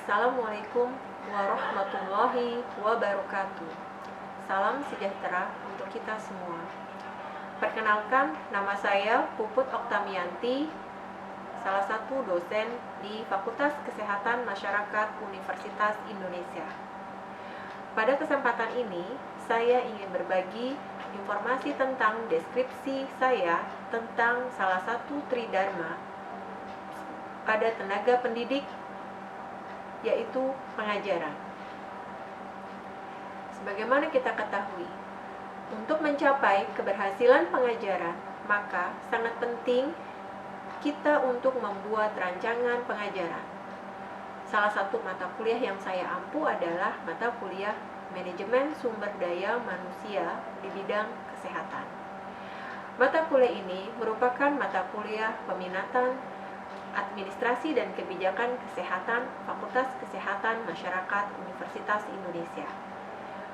Assalamualaikum warahmatullahi wabarakatuh. Salam sejahtera untuk kita semua. Perkenalkan, nama saya Puput Oktamianti, salah satu dosen di Fakultas Kesehatan Masyarakat Universitas Indonesia. Pada kesempatan ini, saya ingin berbagi informasi tentang deskripsi saya tentang salah satu tridharma pada tenaga pendidik, yaitu pengajaran. Sebagaimana kita ketahui, untuk mencapai keberhasilan pengajaran, maka sangat penting kita untuk membuat rancangan pengajaran. Salah satu mata kuliah yang saya ampu adalah mata kuliah Manajemen Sumber Daya Manusia di bidang kesehatan. Mata kuliah ini merupakan mata kuliah peminatan Administrasi dan Kebijakan Kesehatan Fakultas Kesehatan Masyarakat Universitas Indonesia.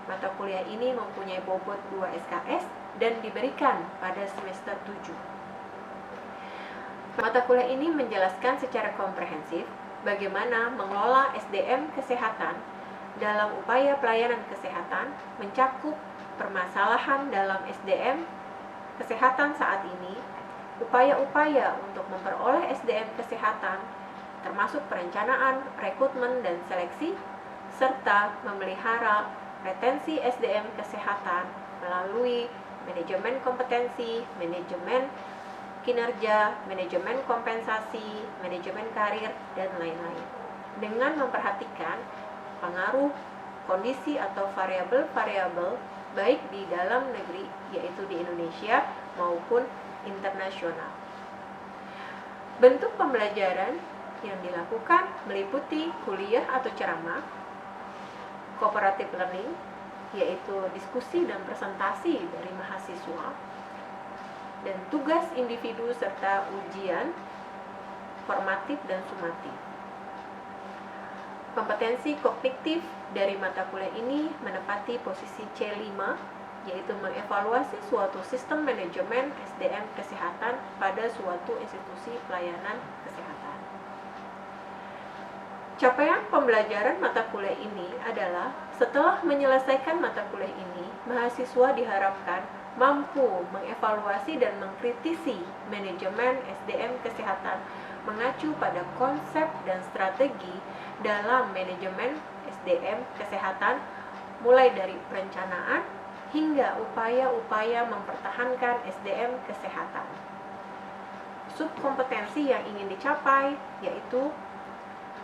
Mata kuliah ini mempunyai bobot 2 SKS dan diberikan pada semester 7. Mata kuliah ini menjelaskan secara komprehensif bagaimana mengelola SDM kesehatan dalam upaya pelayanan kesehatan, mencakup permasalahan dalam SDM kesehatan saat ini, upaya-upaya untuk memperoleh SDM kesehatan, termasuk perencanaan, rekrutmen, dan seleksi, serta memelihara retensi SDM kesehatan melalui manajemen kompetensi, manajemen kinerja, manajemen kompensasi, manajemen karir, dan lain-lain. Dengan memperhatikan pengaruh kondisi atau variabel-variabel baik di dalam negeri, yaitu di Indonesia, maupun internasional. Bentuk pembelajaran yang dilakukan meliputi kuliah atau ceramah, cooperative learning, yaitu diskusi dan presentasi dari mahasiswa, dan tugas individu serta ujian formatif dan sumatif. Kompetensi kognitif dari mata kuliah ini menempati posisi C5, yaitu mengevaluasi suatu sistem manajemen SDM kesehatan pada suatu institusi pelayanan kesehatan. Capaian pembelajaran mata kuliah ini adalah setelah menyelesaikan mata kuliah ini, mahasiswa diharapkan mampu mengevaluasi dan mengkritisi manajemen SDM kesehatan mengacu pada konsep dan strategi dalam manajemen SDM kesehatan, mulai dari perencanaan hingga upaya-upaya mempertahankan SDM kesehatan. Subkompetensi yang ingin dicapai yaitu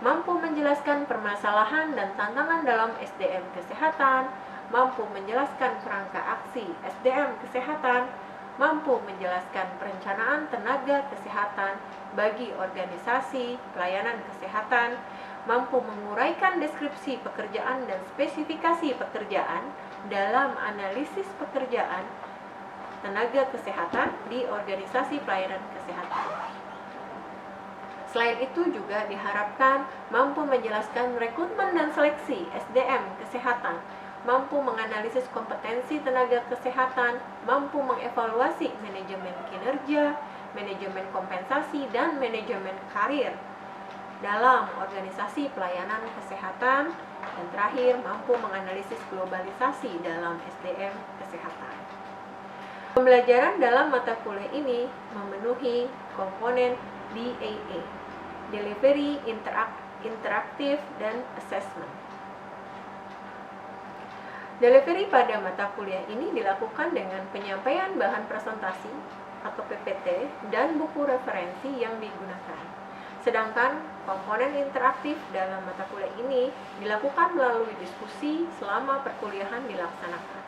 mampu menjelaskan permasalahan dan tantangan dalam SDM kesehatan, mampu menjelaskan kerangka aksi SDM kesehatan, mampu menjelaskan perencanaan tenaga kesehatan bagi organisasi pelayanan kesehatan, mampu menguraikan deskripsi pekerjaan dan spesifikasi pekerjaan dalam analisis pekerjaan tenaga kesehatan di organisasi pelayanan kesehatan. Selain itu juga diharapkan mampu menjelaskan rekrutmen dan seleksi SDM kesehatan, mampu menganalisis kompetensi tenaga kesehatan, mampu mengevaluasi manajemen kinerja, manajemen kompensasi, dan manajemen karir dalam organisasi pelayanan kesehatan, dan terakhir mampu menganalisis globalisasi dalam SDM kesehatan. Pembelajaran dalam mata kuliah ini memenuhi komponen DAA, Delivery, Interaktif, dan Assessment. Delivery pada mata kuliah ini dilakukan dengan penyampaian bahan presentasi atau PPT dan buku referensi yang digunakan. Sedangkan komponen interaktif dalam mata kuliah ini dilakukan melalui diskusi selama perkuliahan dilaksanakan.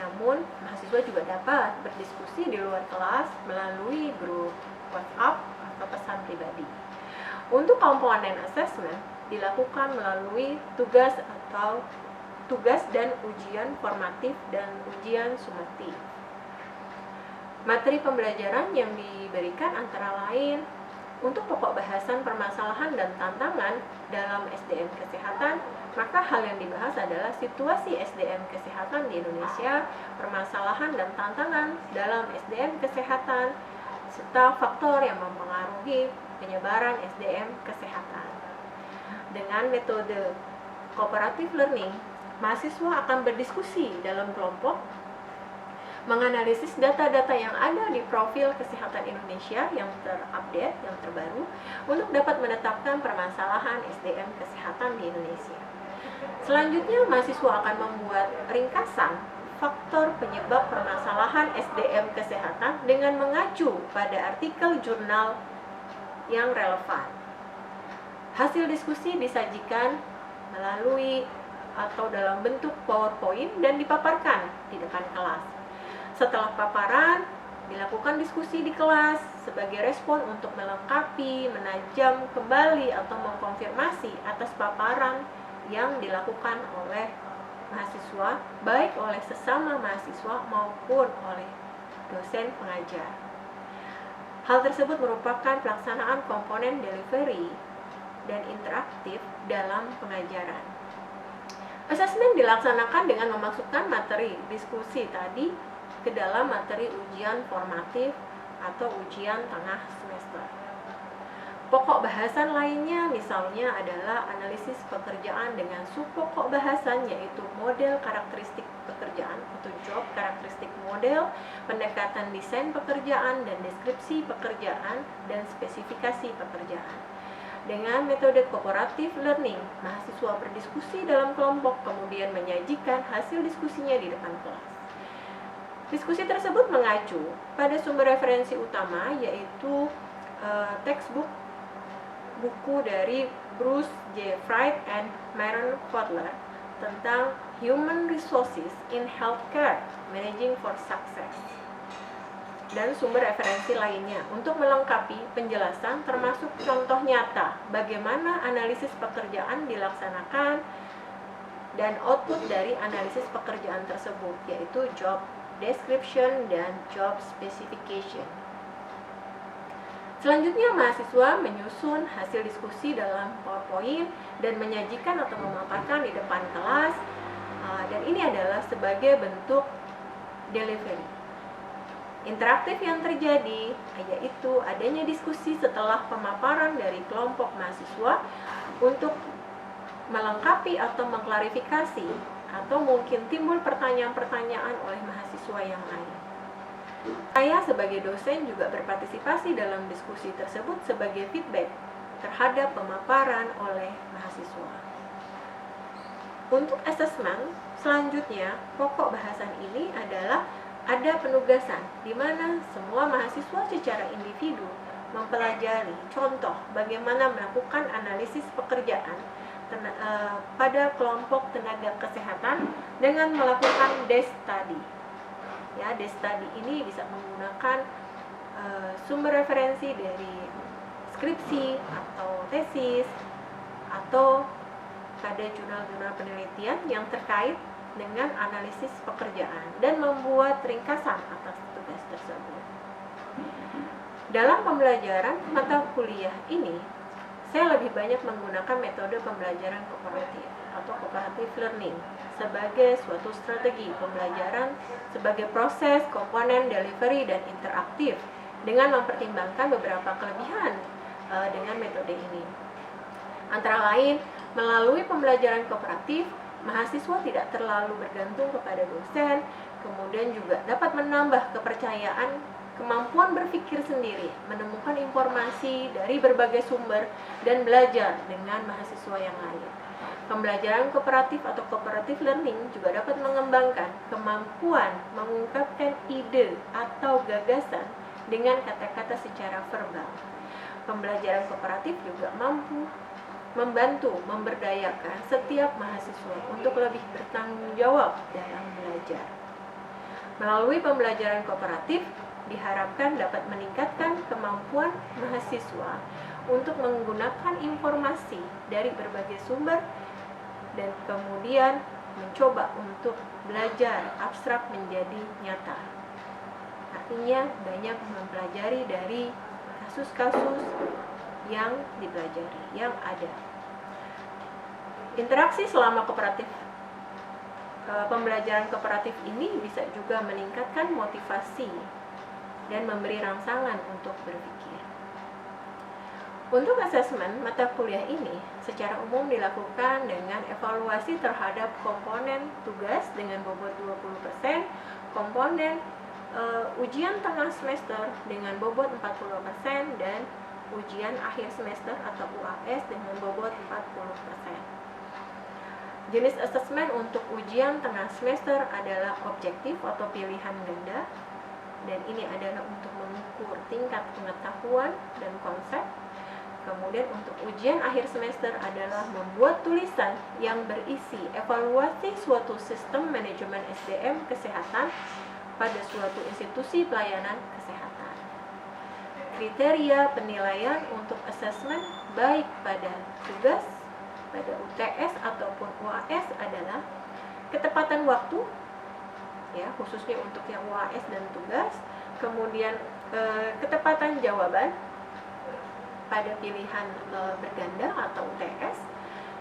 Namun, mahasiswa juga dapat berdiskusi di luar kelas melalui grup WhatsApp atau pesan pribadi. Untuk komponen assessment dilakukan melalui tugas dan ujian formatif dan ujian sumatif. Materi pembelajaran yang diberikan antara lain untuk pokok bahasan permasalahan dan tantangan dalam SDM kesehatan, maka hal yang dibahas adalah situasi SDM kesehatan di Indonesia, permasalahan dan tantangan dalam SDM kesehatan, serta faktor yang mempengaruhi penyebaran SDM kesehatan. Dengan metode cooperative learning, mahasiswa akan berdiskusi dalam kelompok, menganalisis data-data yang ada di profil kesehatan Indonesia yang terupdate, yang terbaru, untuk dapat menetapkan permasalahan SDM kesehatan di Indonesia. Selanjutnya, mahasiswa akan membuat ringkasan faktor penyebab permasalahan SDM kesehatan dengan mengacu pada artikel jurnal yang relevan. Hasil diskusi disajikan melalui atau dalam bentuk PowerPoint dan dipaparkan di depan kelas. Setelah paparan, dilakukan diskusi di kelas sebagai respon untuk melengkapi, menajam kembali atau mengkonfirmasi atas paparan yang dilakukan oleh mahasiswa, baik oleh sesama mahasiswa maupun oleh dosen pengajar. Hal tersebut merupakan pelaksanaan komponen delivery dan interaktif dalam pengajaran. Assessment dilaksanakan dengan memasukkan materi diskusi tadi ke dalam materi ujian formatif atau ujian tengah semester. Pokok bahasan lainnya misalnya adalah analisis pekerjaan dengan subpokok bahasan, yaitu model karakteristik pekerjaan atau job karakteristik model, pendekatan desain pekerjaan dan deskripsi pekerjaan, dan spesifikasi pekerjaan. Dengan metode cooperative learning, mahasiswa berdiskusi dalam kelompok kemudian menyajikan hasil diskusinya di depan kelas. Diskusi tersebut mengacu pada sumber referensi utama, yaitu textbook buku dari Bruce J. Fried and Myron Kotler tentang Human Resources in Healthcare, Managing for Success, dan sumber referensi lainnya untuk melengkapi penjelasan termasuk contoh nyata bagaimana analisis pekerjaan dilaksanakan dan output dari analisis pekerjaan tersebut, yaitu job description dan job specification. Selanjutnya, mahasiswa menyusun hasil diskusi dalam PowerPoint dan menyajikan atau memaparkan di depan kelas, dan ini adalah sebagai bentuk delivery. Interaktif yang terjadi yaitu adanya diskusi setelah pemaparan dari kelompok mahasiswa untuk melengkapi atau mengklarifikasi atau mungkin timbul pertanyaan-pertanyaan oleh mahasiswa yang lain. Saya sebagai dosen juga berpartisipasi dalam diskusi tersebut sebagai feedback terhadap pemaparan oleh mahasiswa. Untuk assessment, selanjutnya pokok bahasan ini adalah ada penugasan di mana semua mahasiswa secara individu mempelajari contoh bagaimana melakukan analisis pekerjaan pada kelompok tenaga kesehatan dengan melakukan desk study. Ya, desk study ini bisa menggunakan sumber referensi dari skripsi atau tesis atau pada jurnal-jurnal penelitian yang terkait dengan analisis pekerjaan dan membuat ringkasan atas tugas tersebut. Dalam pembelajaran mata kuliah ini, saya lebih banyak menggunakan metode pembelajaran kooperatif atau cooperative learning sebagai suatu strategi pembelajaran sebagai proses, komponen, delivery, dan interaktif dengan mempertimbangkan beberapa kelebihan dengan metode ini. Antara lain, melalui pembelajaran kooperatif, mahasiswa tidak terlalu bergantung kepada dosen, kemudian juga dapat menambah kepercayaan, kemampuan berpikir sendiri, menemukan informasi dari berbagai sumber, dan belajar dengan mahasiswa yang lain. Pembelajaran kooperatif atau cooperative learning juga dapat mengembangkan kemampuan mengungkapkan ide atau gagasan dengan kata-kata secara verbal. Pembelajaran kooperatif juga mampu membantu memberdayakan setiap mahasiswa untuk lebih bertanggung jawab dalam belajar. Melalui pembelajaran kooperatif diharapkan dapat meningkatkan kemampuan mahasiswa untuk menggunakan informasi dari berbagai sumber dan kemudian mencoba untuk belajar abstrak menjadi nyata. Artinya banyak mempelajari dari kasus-kasus yang dipelajari, yang ada. Interaksi selama pembelajaran kooperatif ini bisa juga meningkatkan motivasi dan memberi rangsangan untuk berpikir. Untuk asesmen mata kuliah ini secara umum dilakukan dengan evaluasi terhadap komponen tugas dengan bobot 20%, komponen ujian tengah semester dengan bobot 40%, dan ujian akhir semester atau UAS dengan bobot 40%. Jenis asesmen untuk ujian tengah semester adalah objektif atau pilihan ganda, dan ini adalah untuk mengukur tingkat pengetahuan dan konsep. Kemudian untuk ujian akhir semester adalah membuat tulisan yang berisi evaluasi suatu sistem manajemen SDM kesehatan pada suatu institusi pelayanan kesehatan. Kriteria penilaian untuk asesmen baik pada tugas, pada UTS ataupun UAS adalah ketepatan waktu, ya, khususnya untuk yang UAS dan tugas, kemudian ketepatan jawaban pada pilihan berganda atau UTS,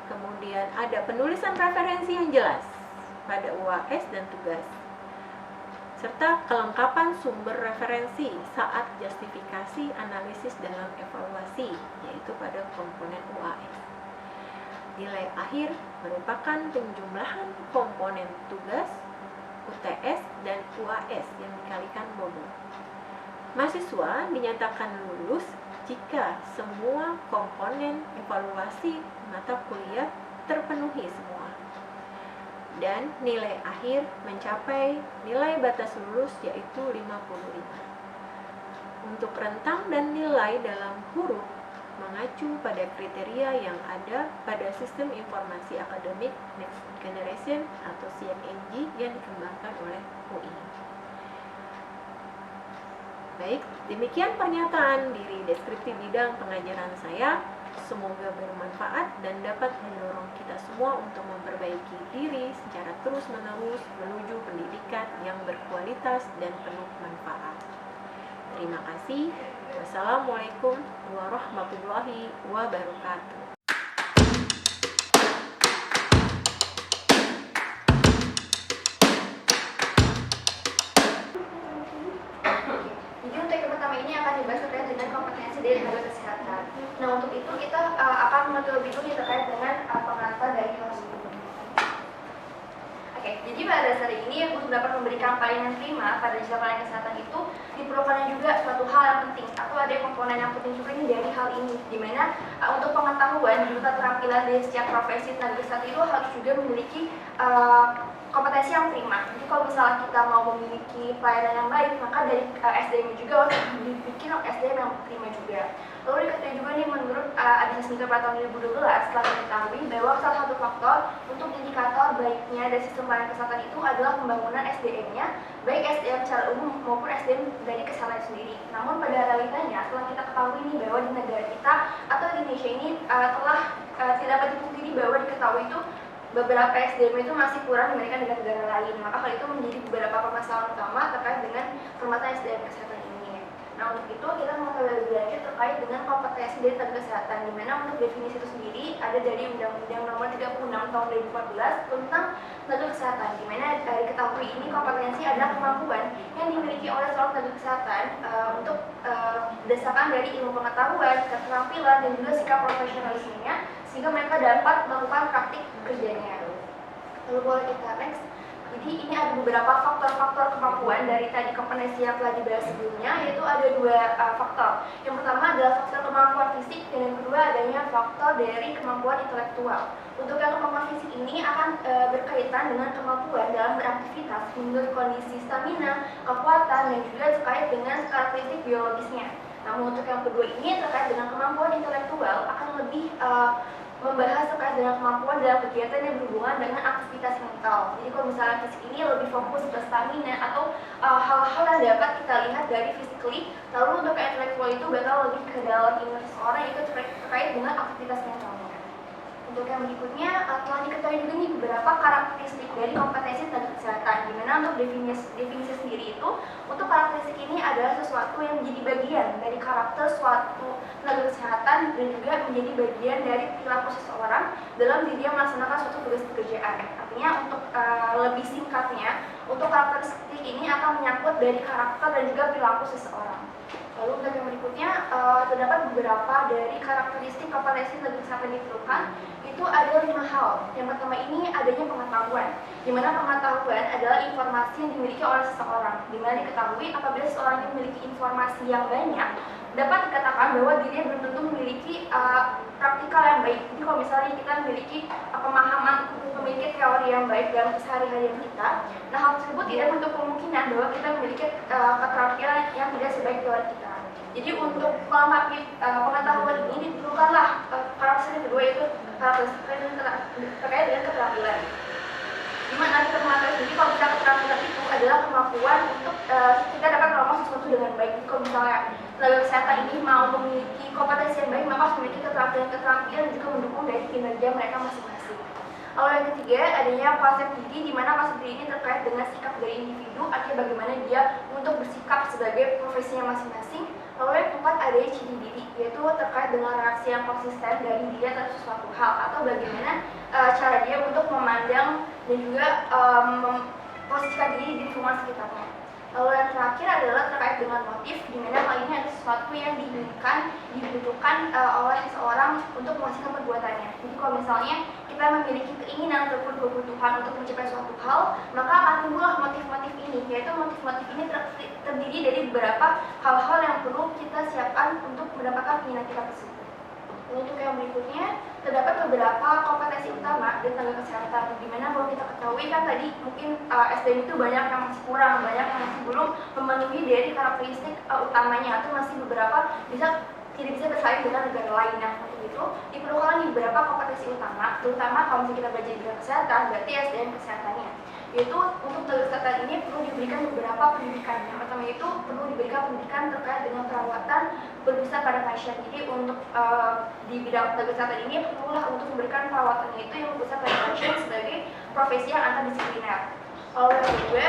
kemudian ada penulisan referensi yang jelas pada UAS dan tugas, serta kelengkapan sumber referensi saat justifikasi analisis dalam evaluasi, yaitu pada komponen UAS. Nilai akhir merupakan penjumlahan komponen tugas, UTS, dan UAS yang dikalikan bobot. Mahasiswa dinyatakan lulus jika semua komponen evaluasi mata kuliah terpenuhi semua, dan nilai akhir mencapai nilai batas lulus yaitu 55. Untuk rentang dan nilai dalam huruf mengacu pada kriteria yang ada pada Sistem Informasi Akademik Next Generation atau CMNG yang dikembangkan oleh UI. Baik, demikian pernyataan diri deskripsi bidang pengajaran saya. Semoga bermanfaat dan dapat mendorong kita semua untuk memperbaiki diri secara terus-menerus menuju pendidikan yang berkualitas dan penuh manfaat. Terima kasih. Wassalamualaikum warahmatullahi wabarakatuh. Dibahas terkait dengan kompetensi dari tenaga kesehatan. Nah, untuk itu kita akan mengerti lebih dulu terkait dengan pengantar dari hal tersebut. Oke, jadi pada dasar ini untuk dapat memberikan pelayanan prima pada jasa pelayanan kesehatan itu diperlukan juga suatu hal yang penting atau ada komponen yang penting juga ini dari hal ini, dimana untuk pengetahuan juga keterampilan dari setiap profesi tenaga kesehatan itu harus juga memiliki kompetensi yang prima. Jadi kalau misalnya kita mau memiliki pelayanan yang baik, maka dari SDM juga harus dibikin SDM yang prima juga. Lalu diketahui juga nih menurut Adisasmita pada tahun 2012 telah diketahui bahwa salah satu faktor untuk indikator baiknya dari sistem pelayanan kesehatan itu adalah pembangunan SDM-nya, baik SDM secara umum maupun SDM dari kesehatan sendiri. Namun pada realitanya telah kita ketahui nih bahwa di negara kita atau di Indonesia ini telah tidak dapat dipungkiri bahwa diketahui itu beberapa SDM itu masih kurang dibandingkan dengan negara lain. Maka hal itu menjadi beberapa permasalahan utama terkait dengan permasalahan SDM kesehatan ini. Nah, untuk itu kita mau lebih lanjut terkait dengan kompetensi dari tenaga kesehatan, di mana untuk definisi itu sendiri ada dari Undang-Undang Nomor 36 Tahun 2014 tentang tenaga kesehatan, di mana diketahui ini kompetensi adalah kemampuan yang dimiliki oleh seorang tenaga kesehatan untuk berdasarkan dari ilmu pengetahuan, keterampilan, dan juga sikap profesionalismenya, sehingga mereka dapat melakukan praktik kerjanya. Lalu boleh kita next. Jadi ini ada beberapa faktor-faktor kemampuan dari tadi kompetensi yang telah dibahas sebelumnya, yaitu ada dua faktor. Yang pertama adalah faktor kemampuan fisik, dan yang kedua adanya faktor dari kemampuan intelektual. Untuk yang kemampuan fisik ini akan berkaitan dengan kemampuan dalam beraktivitas menurut kondisi stamina, kekuatan, dan juga terkait dengan karakteristik biologisnya. Namun untuk yang kedua ini terkait dengan kemampuan intelektual akan lebih membahas terkait dengan kemampuan dalam kegiatan yang berhubungan dengan aktivitas mental. Jadi kalau misalnya fisik ini lebih fokus ke stamina atau hal-hal yang dapat kita lihat dari physically, lalu untuk intelektual itu bakal lebih ke dalam inner seseorang, itu terkait dengan aktivitas mentalnya. Untuk yang berikutnya telah diketahui juga nih beberapa karakteristik dari kompetensi tenaga kesehatan, di mana untuk definisi sendiri itu untuk karakteristik ini adalah sesuatu yang menjadi bagian dari karakter suatu tenaga kesehatan dan juga menjadi bagian dari perilaku seseorang dalam diri dia melaksanakan suatu tugas pekerjaan. Artinya untuk lebih singkatnya, untuk karakteristik ini akan menyangkut dari karakter dan juga perilaku seseorang. Lalu untuk yang berikutnya, terdapat beberapa dari karakteristik kompetensi tenaga kesehatan diperlukan. Itu ada 5 hal. Yang pertama ini adanya pengetahuan, di mana pengetahuan adalah informasi yang dimiliki oleh seseorang, di mana diketahui apabila seseorang yang memiliki informasi yang banyak, dapat dikatakan bahwa dirinya belum tentu memiliki praktikal yang baik. Jadi kalau misalnya kita memiliki pemahaman, memiliki teori yang baik dalam keseharian kita, nah hal tersebut tidak menutup kemungkinan bahwa kita memiliki keterampilan yang tidak sebaik teori kita. Jadi untuk melengkapi pengetahuan ini diperlukanlah karakteristik kedua, yaitu karakteristik terkait dengan keterampilan. Dimana kita mengatakan sendiri kalau kita keterampilan itu adalah kemampuan untuk kita dapat melakukan sesuatu dengan baik. Jadi kalau misalnya tenaga kesehatan ini mau memiliki kompetensi yang baik, maka harus memiliki keterampilan dan juga mendukung dari kinerja mereka masing-masing. Lalu yang ketiga, adanya konsep diri, di mana konsep diri ini terkait dengan sikap dari individu, artinya bagaimana dia untuk bersikap sebagai profesinya masing-masing. Lalu yang keempat, adanya ciri diri, yaitu terkait dengan reaksi yang konsisten dari dia terhadap sesuatu hal, atau bagaimana cara dia untuk memandang dan juga memposisikan diri di lingkungan sekitarnya. Lalu yang terakhir adalah terkait dengan motif, di mana hal ini ada sesuatu yang diinginkan, dibutuhkan oleh seseorang untuk menghasilkan perbuatannya. Jadi kalau misalnya kita memiliki keinginan ataupun kebutuhan untuk mencapai suatu hal, maka akan timbullah motif-motif ini, yaitu motif-motif ini terdiri dari beberapa hal-hal yang perlu kita siapkan untuk mendapatkan keinginan kita tersebut. Untuk yang berikutnya, terdapat beberapa kompetensi utama dari tenaga kesehatan, di mana kalau kita ketahui kan tadi mungkin SDM itu banyak yang masih kurang, banyak yang masih belum memenuhi dari karakteristik utamanya, atau masih beberapa tidak bisa bersaing dengan negara lain. Nah, untuk itu diperlukan beberapa kompetensi utama, terutama kalau misalnya kita belajar bidang kesehatan, berarti SDM kesehatannya. Yaitu untuk tenaga kesehatan ini perlu diberikan beberapa pendidikan. Yang pertama itu perlu diberikan pendidikan terkait dengan perawatan berpusat pada pasien. Jadi untuk di bidang tenaga kesehatan ini perlulah untuk memberikan perawatannya itu yang berpusat pada pasien sebagai profesi yang antidisipliner. Lalu yang kedua,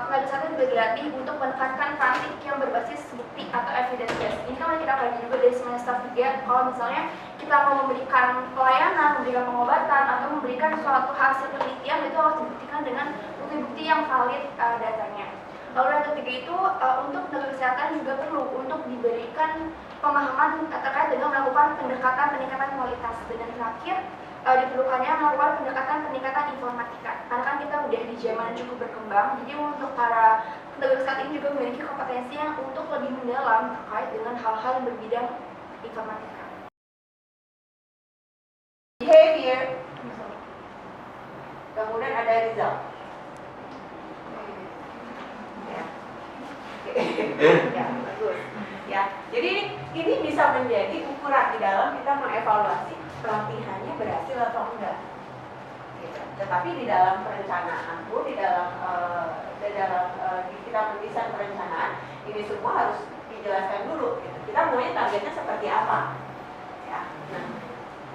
tenaga kesehatan juga dilatih untuk menekankan praktik yang berbasis bukti atau evidence based. Ini kan kita pelajari juga dari semester 3, kalau misalnya kita mau memberikan pelayanan, memberikan pengobatan, atau memberikan suatu hasil penelitian, itu harus dibuktikan dengan bukti-bukti yang valid datanya. Lalu yang ketiga itu, untuk tenaga kesehatan juga perlu untuk diberikan pemahaman terkait dengan melakukan peningkatan kualitas. Dan yang terakhir, diperlukannya melakukan peningkatan informatika. Karena kan kita udah di zaman cukup berkembang, jadi untuk para tenaga kesehatan ini juga memiliki kompetensi yang untuk lebih mendalam terkait dengan hal-hal yang berbidang informatika. Behavior, kemudian ada result. Ya, bagus. Ya, jadi ini bisa menjadi ukuran di dalam kita mengevaluasi pelatihannya berhasil atau enggak. Gitu. Tetapi di dalam perencanaan pun, di dalam kita mendesain perencanaan, ini semua harus dijelaskan dulu. Gitu. Kita maunya targetnya seperti apa? Ya. Nah,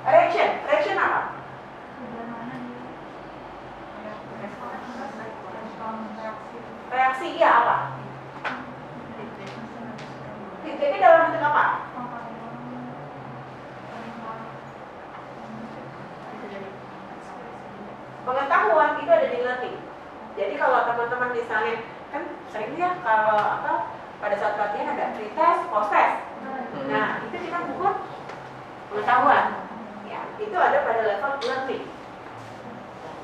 reaction apa? Reaksi iya apa? Feedbacknya dalam bentuk apa? Pengetahuan itu ada di learning. Jadi kalau teman-teman misalnya kan sering ya kalau pada saat latihan ada pre-test, post-test. Nah itu kita ukur pengetahuan. Ya itu ada pada level learning.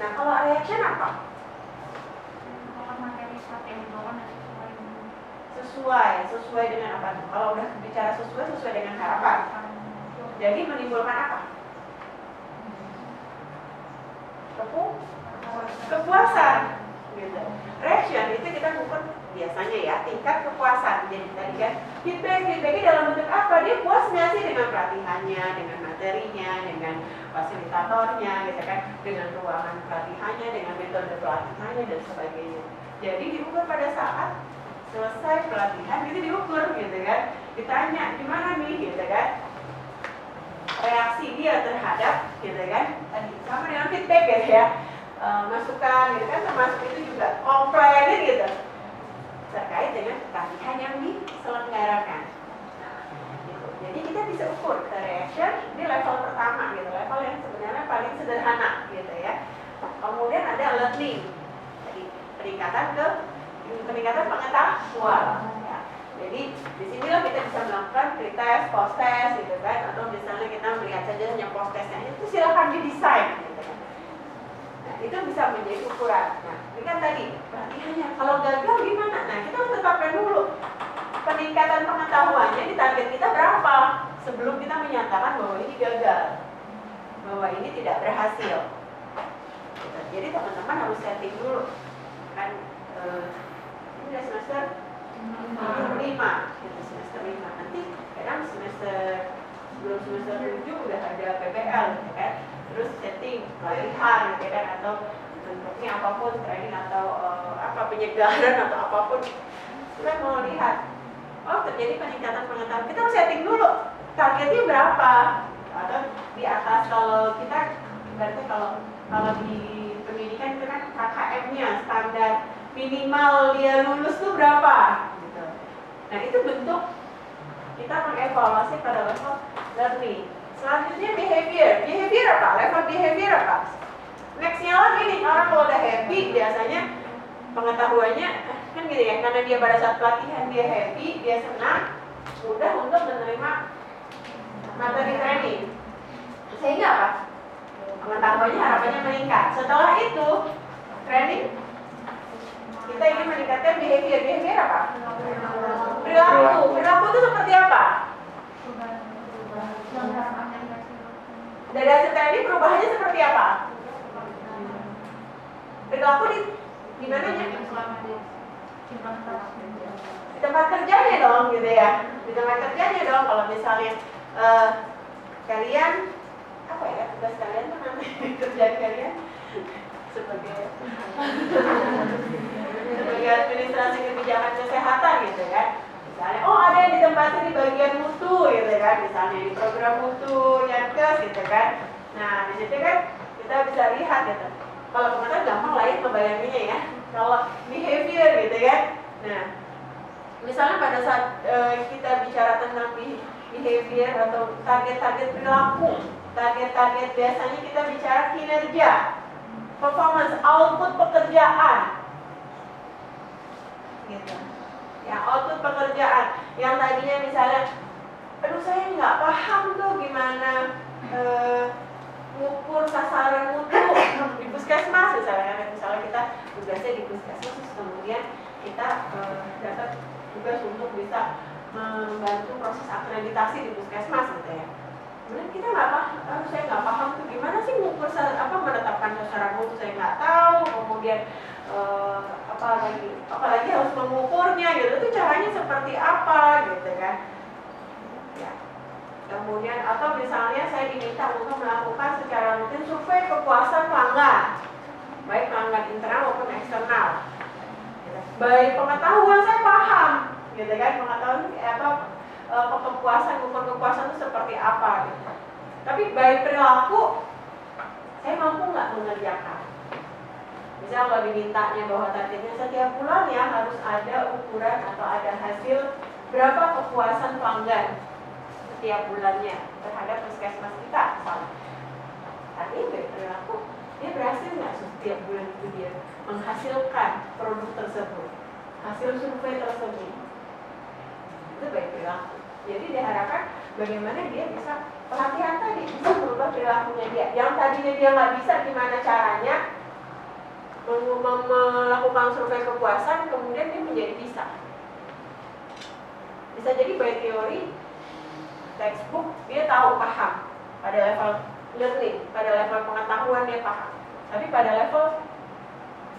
Nah kalau reaction apa? Sesuai dengan apa? Kalau udah bicara sesuai dengan harapan. Jadi menimbulkan apa? Kepuasan. Gitu. Reaction itu kita ukur biasanya ya tingkat kepuasan. Jadi tadi kan feedbacknya dalam bentuk apa? Dia puas nggak sih dengan pelatihannya, dengan materinya, dengan fasilitatornya, gitu kan, dengan ruangan pelatihannya, dengan metode pelatihannya dan sebagainya. Jadi diukur pada saat selesai pelatihan itu diukur gitu kan, ditanya gimana nih gitu kan, reaksi dia terhadap gitu kan, tadi sama dengan feedback gitu ya, masukan gitu kan, termasuk itu juga komplain gitu terkait dengan pelatihan yang diselenggarakan. Nah, gitu. Jadi Jadi kita bisa ukur the reaction di level pertama gitu, level yang sebenarnya paling sederhana gitu ya. Kemudian ada learning, jadi peningkatan pengetahuan. Ya. Jadi disinilah kita bisa melakukan pretest, post test gitu kan, atau misalnya kita melihat saja hanya post testnya itu silakan didesain gitu kan. Nah itu bisa menjadi ukuran. Nah ini kan tadi pelatihannya, kalau gagal gimana? Nah kita harus tetapkan dulu peningkatan pengetahuannya di target kita berapa sebelum kita menyatakan bahwa ini gagal, bahwa ini tidak berhasil. Gitu. Jadi teman-teman harus setting dulu kan. Ini udah semester 5 gitu, semester 5 nanti kadang sebelum semester 7 udah ada PPL gitu kan, terus setting pelatihan gitu kan, atau bentuknya apapun, training atau penyegaran atau apapun. Kita mau lihat terjadi peningkatan pengetahuan, kita harus setting dulu targetnya berapa, atau di atas. Kalau kita berarti kalau di pendidikan itu kan KKM-nya standar minimal dia lulus tuh berapa gitu. Nah itu bentuk kita mengevaluasi pada level learning. Selanjutnya behavior apa? Level behavior apa? Nextnya lagi nih, orang kalau udah happy biasanya pengetahuannya kan gitu ya, karena dia pada saat pelatihan dia happy, dia senang, mudah untuk menerima materi training, sehingga apa? Pengetahuannya harapannya meningkat. Setelah itu training kita ingin meningkatkan behavior apa? Perilaku itu seperti apa? Dari hasil training perubahannya seperti apa? Perilaku di mananya? Di tempat kerjanya dong gitu ya. Di tempat kerjanya dong. Kalau misalnya kalian apa ya, tugas kalian tuh nanti kerjaan kalian sebagai administrasi kebijakan kesehatan gitu kan. Misalnya ada yang ditempatin di bagian mutu gitu kan, misalnya di program mutu Yankes gitu kan. Nah di situ kan kita bisa lihat gitu. Kalau kemarin gampang lah ya membayanginya ya. Kalau behavior gitu kan. Nah misalnya pada saat kita bicara tentang behavior atau target-target perilaku, target-target biasanya kita bicara kinerja, performance, output pekerjaan gitu. Ya, output pekerjaan yang tadinya misalnya aduh saya nggak paham tuh gimana mengukur sasaran mutu di puskesmas misalnya kita tugasnya di puskesmas, kemudian kita dapat tugas untuk bisa membantu proses akreditasi di puskesmas gitu ya. Kemudian kita saya nggak paham tuh gimana sih mengukur menetapkan sasaran mutu, saya nggak tahu. Kemudian apalagi harus mengukurnya gitu, itu caranya seperti apa gitu kan ya. Kemudian atau misalnya saya diminta untuk melakukan secara rutin survei kepuasan pelanggan, baik pelanggan internal maupun eksternal gitu. Baik pengetahuan saya paham gitu kan, pengetahuan ukur kepuasan itu seperti apa gitu. Tapi baik perilaku saya mampu nggak mengerjakan. Misal kalau dimintanya bahwa targetnya setiap bulan ya harus ada ukuran atau ada hasil berapa kepuasan pelanggan setiap bulannya terhadap puskesmas kita misalnya. Tapi baik perilaku, dia berhasil nggak setiap bulan itu dia menghasilkan produk tersebut, hasil survei tersebut. Itu baik perilaku. Jadi diharapkan bagaimana dia bisa pelatihan tadi bisa merubah perilakunya dia. Yang tadinya dia nggak bisa, gimana caranya melakukan survei kepuasan, kemudian dia menjadi bisa. Bisa jadi by teori, textbook dia tahu paham pada level learning, pada level pengetahuan dia paham. Tapi pada level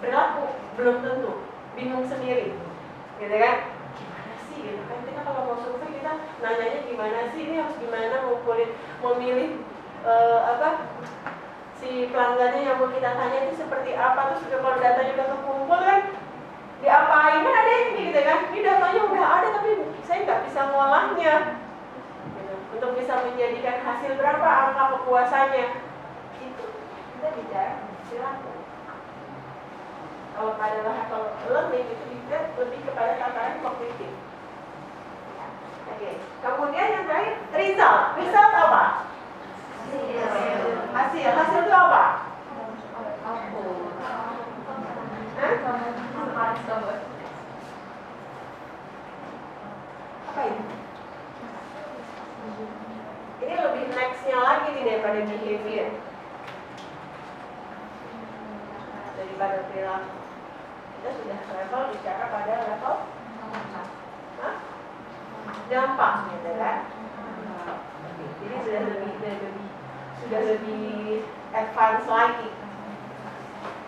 perilaku belum tentu, bingung sendiri, gitu kan? Gimana sih, gitu kan? Kita kalau mau survei kita nanyanya gimana sih? Ini harus gimana memilih si pelanggannya yang mau kita tanya itu seperti apa, terus juga kalau datanya udah kekumpul kan diapain kan ada yang gitu kan, ini datanya udah ada tapi saya nggak bisa ngolahnya gitu. Untuk bisa menjadikan hasil berapa angka kepuasannya itu kita bicara perilaku. Kalau pada level learning itu juga lebih kepada tataran kognitif. Nah Oke. Kemudian yang terakhir result. Result apa? Hasil. Hasil itu apa? Hah? Apa ini? Ini lebih nextnya lagi nih daripada behavior, daripada perilaku. Kita sudah level bicara pada level dampak, gitu kan? Jadi sudah lebih advance lagi.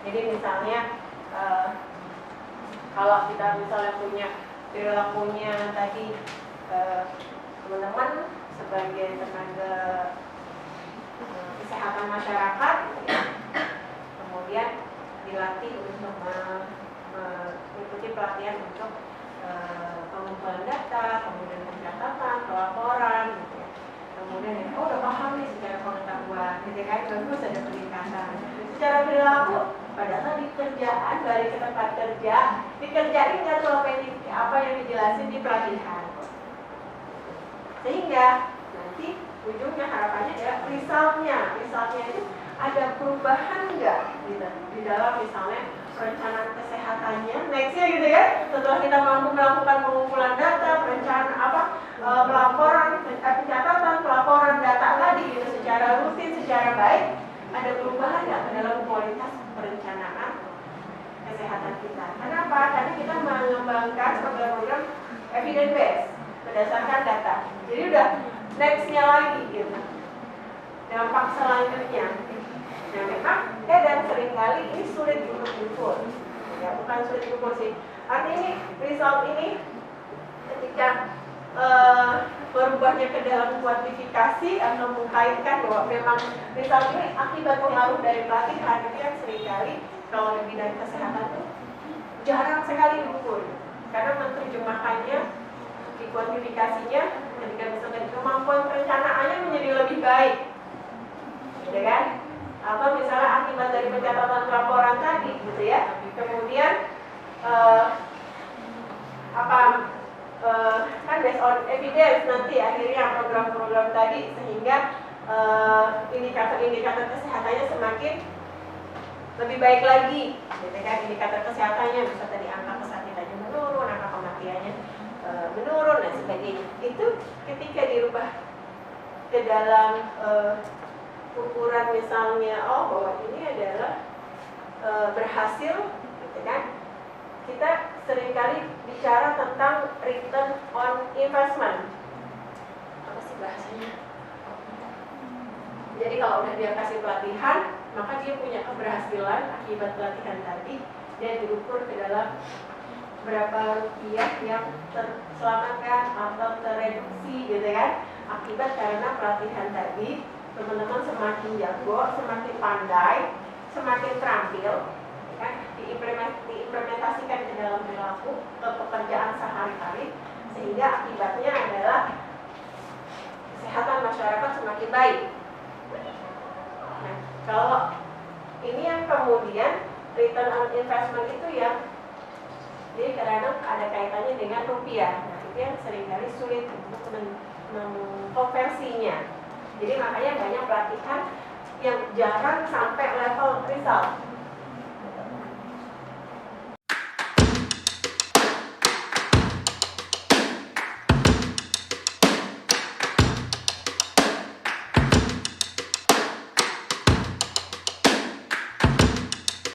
Jadi misalnya kalau kita misalnya punya perilakunya tadi teman-teman sebagai tenaga kesehatan masyarakat, kemudian dilatih untuk mengikuti pelatihan untuk pengumpulan data, kemudian pencatatan, pelaporan, gitu ya. Kemudian udah paham nih secara pengetahuan, gitu kan, bagus ada peningkatan. Secara perilaku, padahal di kerjaan, balik ke tempat kerja, dikerjain nggak tuh apa yang dijelasin di pelatihan. Sehingga nanti ujungnya harapannya adalah resultnya itu ada perubahan nggak gitu di dalam misalnya perencanaan kesehatannya nextnya gitu ya, setelah kita mampu melakukan pengumpulan data, perencanaan pelaporan, pencatatan, pelaporan data tadi gitu secara rutin, secara baik, ada perubahan nggak ke dalam kualitas perencanaan kesehatan kita. Kenapa? Karena kita mengembangkan program-program evidence based berdasarkan data. Jadi udah nextnya lagi gitu, dampak selanjutnya. Nah memang dan seringkali ini sulit untuk diukur, ya bukan sulit diukur sih. Artinya ini result ini ketika berubahnya ke dalam kuantifikasi atau mengkaitkan bahwa memang result ini akibat pengaruh dari pelatihan, itu yang seringkali kalau di bidang kesehatan itu jarang sekali diukur, karena menerjemahkannya di kuantifikasinya ketika misalkan kemampuan perencanaannya menjadi lebih baik, gitu kan? Atau misalnya akibat dari pencatatan laporan tadi, gitu ya. Kemudian kan based on evidence nanti akhirnya program-program tadi sehingga indikator-indikator kesehatannya semakin lebih baik lagi, gitu kan? Indikator kesehatannya bisa tadi angka kesakitannya menurun, angka kematiannya menurun dan sebagainya. Itu ketika dirubah ke dalam ukuran misalnya bahwa ini adalah berhasil, gitu kan? Kita seringkali bicara tentang return on investment. Apa sih bahasanya? Jadi kalau udah dia kasih pelatihan, maka dia punya keberhasilan akibat pelatihan tadi, dia diukur ke dalam berapa rupiah yang terselamatkan atau tereduksi, gitu kan? Akibat karena pelatihan tadi, teman-teman semakin jago, semakin pandai, semakin terampil, kan? Diimplementasikan ke dalam perilaku, ke pekerjaan sehari-hari, sehingga akibatnya adalah kesehatan masyarakat semakin baik. Nah, kalau ini yang kemudian return on investment itu yang jadi kadang-kadang ada kaitannya dengan rupiah. Nah, itu yang seringkali sulit untuk mengkonversinya. Jadi makanya banyak pelatihan yang jarang sampai level result.